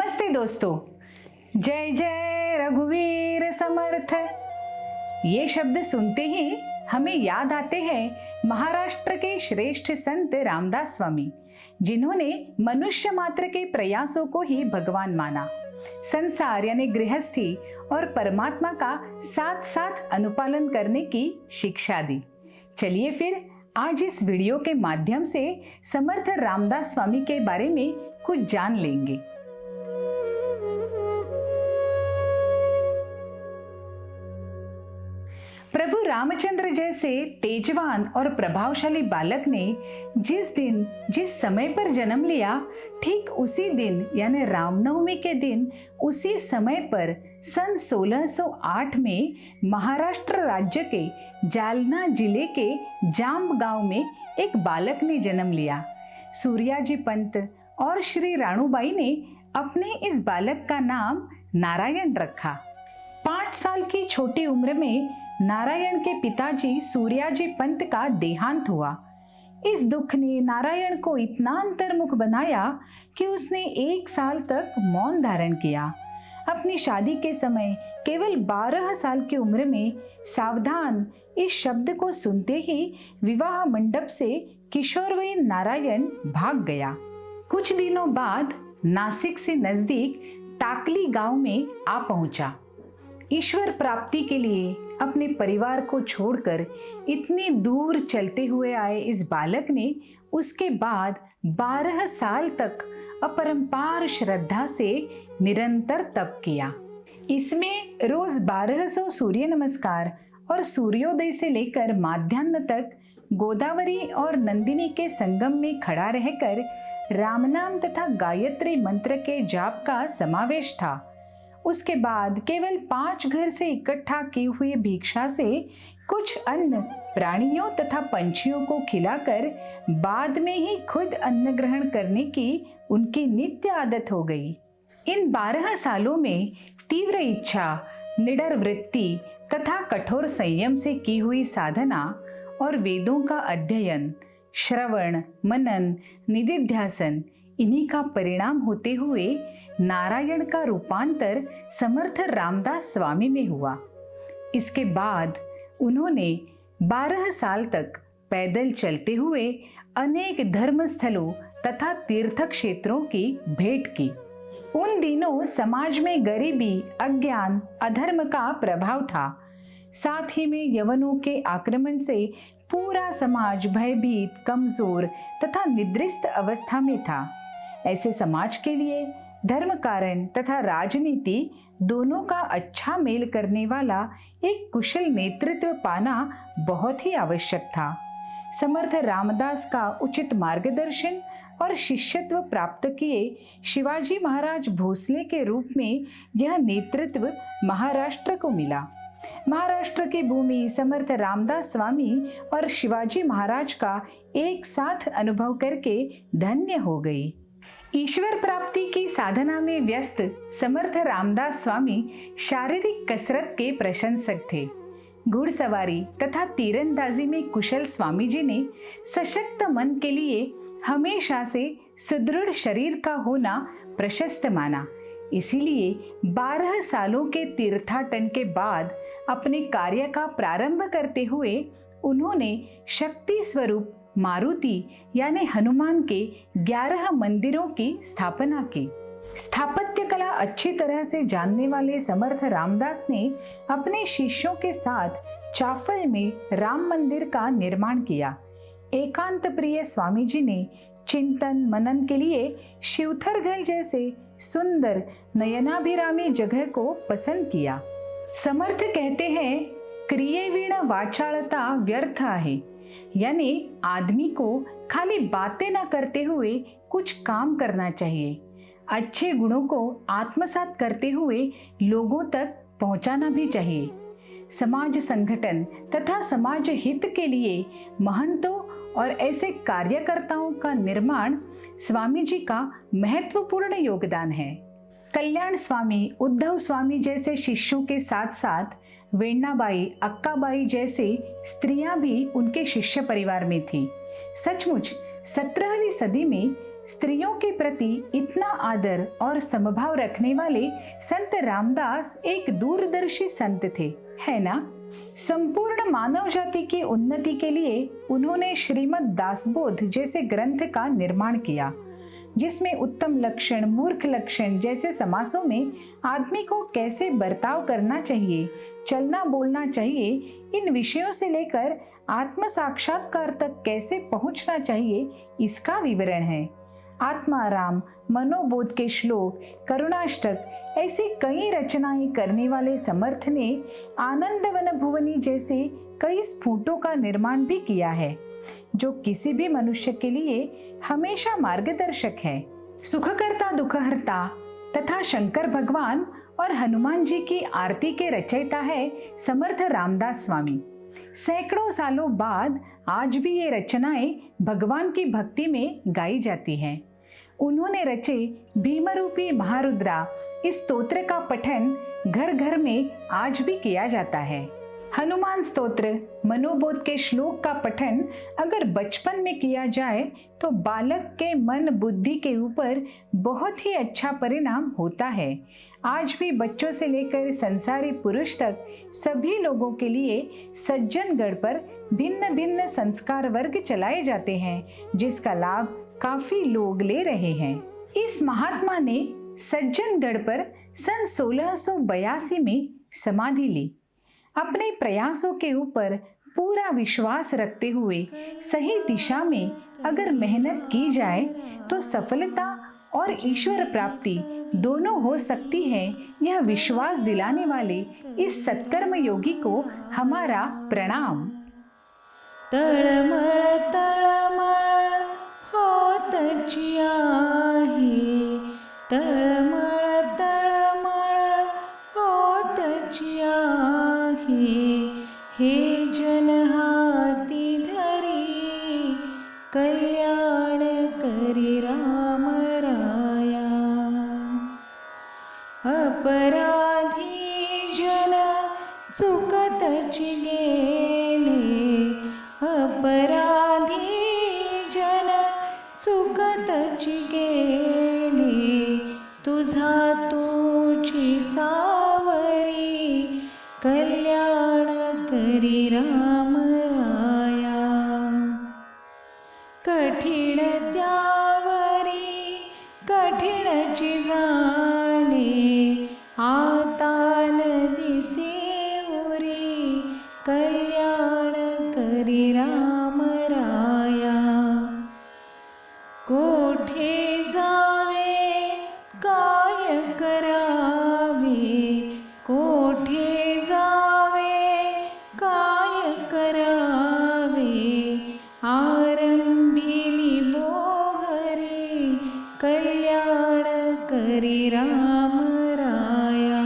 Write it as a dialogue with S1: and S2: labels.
S1: नमस्ते दोस्तों, जय जय रघुवीर समर्थ। ये शब्द सुनते ही हमें याद आते हैं महाराष्ट्र के श्रेष्ठ संत रामदास स्वामी, जिन्होंने मनुष्य मात्र के प्रयासों को ही भगवान माना, संसार यानी गृहस्थी और परमात्मा का साथ साथ अनुपालन करने की शिक्षा दी। चलिए फिर आज इस वीडियो के माध्यम से समर्थ रामदास स्वामी के बारे में कुछ जान लेंगे। प्रभु रामचंद्र जैसे तेजवान और प्रभावशाली बालक ने जिस दिन जिस समय पर जन्म लिया, ठीक उसी दिन यानी रामनवमी के दिन उसी समय पर सन 1608 में महाराष्ट्र राज्य के जालना जिले के जांब गांव में एक बालक ने जन्म लिया। सूर्याजी पंत और श्री राणूबाई ने अपने इस बालक का नाम नारायण रखा। 5 साल की छोटी उम्र में नारायण के पिताजी सूर्याजी पंत का देहांत हुआ। इस दुख ने नारायण को इतना अंतर्मुख बनाया कि उसने 1 साल तक मौन धारण किया। अपनी शादी के समय केवल 12 साल की उम्र में सावधान इस शब्द को सुनते ही विवाह मंडप से किशोरवयीन नारायण भाग गया। कुछ दिनों बाद नासिक से नजदीक टाकली गांव में आ पहुंचा। ईश्वर प्राप्ति के लिए अपने परिवार को छोड़कर इतनी दूर चलते हुए आए इस बालक ने उसके बाद 12 साल तक अपरंपार श्रद्धा से निरंतर तप किया। इसमें रोज 1200 सूर्य नमस्कार और सूर्योदय से लेकर माध्याह्न तक गोदावरी और नंदिनी के संगम में खड़ा रहकर राम नाम तथा गायत्री मंत्र के जाप का समावेश था। उसके बाद केवल 5 घर से इकट्ठा की हुई भिक्षा से कुछ अन्न प्राणियों तथा पंछियों को खिलाकर बाद में ही खुद अन्न ग्रहण करने की उनकी नित्य आदत हो गई। इन 12 सालों में तीव्र इच्छा, निडर वृत्ति तथा कठोर संयम से की हुई साधना और वेदों का अध्ययन, श्रवण, मनन, निधिध्यासन, इन्हीं का परिणाम होते हुए नारायण का रूपांतर समर्थ रामदास स्वामी में हुआ। इसके बाद उन्होंने 12 साल तक पैदल चलते हुए अनेक धर्म स्थलों तथा तीर्थ क्षेत्रों की भेंट की। उन दिनों समाज में गरीबी, अज्ञान, अधर्म का प्रभाव था। साथ ही में यवनों के आक्रमण से पूरा समाज भयभीत, कमजोर तथा निद्रिस्त अवस्था में था। ऐसे समाज के लिए धर्म कारण तथा राजनीति दोनों का अच्छा मेल करने वाला एक कुशल नेतृत्व पाना बहुत ही आवश्यक था। समर्थ रामदास का उचित मार्गदर्शन और शिष्यत्व प्राप्त किए शिवाजी महाराज भोसले के रूप में यह नेतृत्व महाराष्ट्र को मिला। महाराष्ट्र की भूमि समर्थ रामदास स्वामी और शिवाजी महाराज का एक साथ अनुभव करके धन्य हो गई। ईश्वर प्राप्ति की साधना में व्यस्त समर्थ रामदास स्वामी शारीरिक कसरत के प्रशंसक थे। घुड़सवारी तथा तीरंदाजी में कुशल स्वामी जी ने सशक्त मन के लिए हमेशा से सुदृढ़ शरीर का होना प्रशस्त माना। इसीलिए 12 सालों के तीर्थाटन के बाद अपने कार्य का प्रारंभ करते हुए उन्होंने शक्ति स्वरूप मारुति यानी हनुमान के 11 मंदिरों की स्थापना की। स्थापत्य कला अच्छी तरह से जानने वाले समर्थ रामदास ने अपने शिष्यों के साथ चाफल में राम मंदिर का निर्माण किया। एकांत प्रिय स्वामी जी ने चिंतन मनन के लिए शिवथरगल जैसे सुंदर नयनाभिरामी जगह को पसंद किया। समर्थ कहते हैं, क्रियेविण वाचाळता व्यर्थ आहे, यानी आदमी को खाली बातें ना करते हुए कुछ काम करना चाहिए। अच्छे गुणों को आत्मसात करते हुए लोगों तक पहुंचाना भी चाहिए। समाज संगठन तथा समाज हित के लिए महंतों और ऐसे कार्यकर्ताओं का निर्माण स्वामी जी का महत्वपूर्ण योगदान है। कल्याण स्वामी, उद्धव स्वामी जैसे शिष्यों के साथ साथ वेण्णाबाई, अक्काबाई जैसे स्त्रियां भी उनके शिष्य परिवार में थी। सचमुच 17वीं सदी में स्त्रियों के प्रति इतना आदर और समभाव रखने वाले संत रामदास एक दूरदर्शी संत थे, है ना। संपूर्ण मानव जाति की उन्नति के लिए उन्होंने श्रीमद् दासबोध जैसे ग्रंथ का निर्माण किया, जिसमें उत्तम लक्षण, मूर्ख लक्षण जैसे समासों में आदमी को कैसे बर्ताव करना चाहिए, चलना बोलना चाहिए, इन विषयों से लेकर आत्म साक्षात्कार तक कैसे पहुंचना चाहिए, इसका विवरण है। आत्माराम, मनोबोध के श्लोक, करुणाष्टक ऐसी कई रचनाएं करने वाले समर्थ ने आनंदवन भुवनी जैसे कई स्फुटों का निर्माण भी किया है, जो किसी भी मनुष्य के लिए हमेशा मार्गदर्शक है। सुखकर्ता दुखहर्ता तथा शंकर भगवान और हनुमान जी की आरती के रचयिता है समर्थ रामदास स्वामी। सैकड़ों सालों बाद आज भी ये रचनाएं भगवान की भक्ति में गाई जाती हैं। उन्होंने रचे भीमरूपी महारुद्रा इस स्तोत्र का पठन घर घर में आज भी किया जाता है। हनुमान स्तोत्र, मनोबोध के श्लोक का पठन अगर बचपन में किया जाए तो बालक के मन बुद्धि के ऊपर बहुत ही अच्छा परिणाम होता है। आज भी बच्चों से लेकर संसारी पुरुष तक सभी लोगों के लिए सज्जनगढ़ पर भिन्न भिन्न संस्कार वर्ग चलाए जाते हैं, जिसका लाभ काफी लोग ले रहे हैं। इस महात्मा ने सज्जनगढ़ पर सन 1682 में समाधि ली। अपने प्रयासों के ऊपर पूरा विश्वास रखते हुए सही दिशा में अगर मेहनत की जाए तो सफलता और ईश्वर प्राप्ति दोनों हो सकती है। यह विश्वास दिलाने वाले इस सत्कर्म योगी को हमारा प्रणाम।
S2: तळमळ तळमळ होतची आहे, तळमळ तळमळ होतची आहे, हे जन हाती धरी कल्याण करी राम राया। अपराधी जन चुकतची गेले, अपराधी जन चुकतची गेले, तुझा तुझी सावरी कल्याण करी राम राया। कठीण त्यावरी कठीणची झाले, आता न दिसे उरी कल्याण करी राम राया। कोठे जावे काय करावे, कोठे जावे काय करावे, आरंभिली मोहरी कल्याण करी राम राया।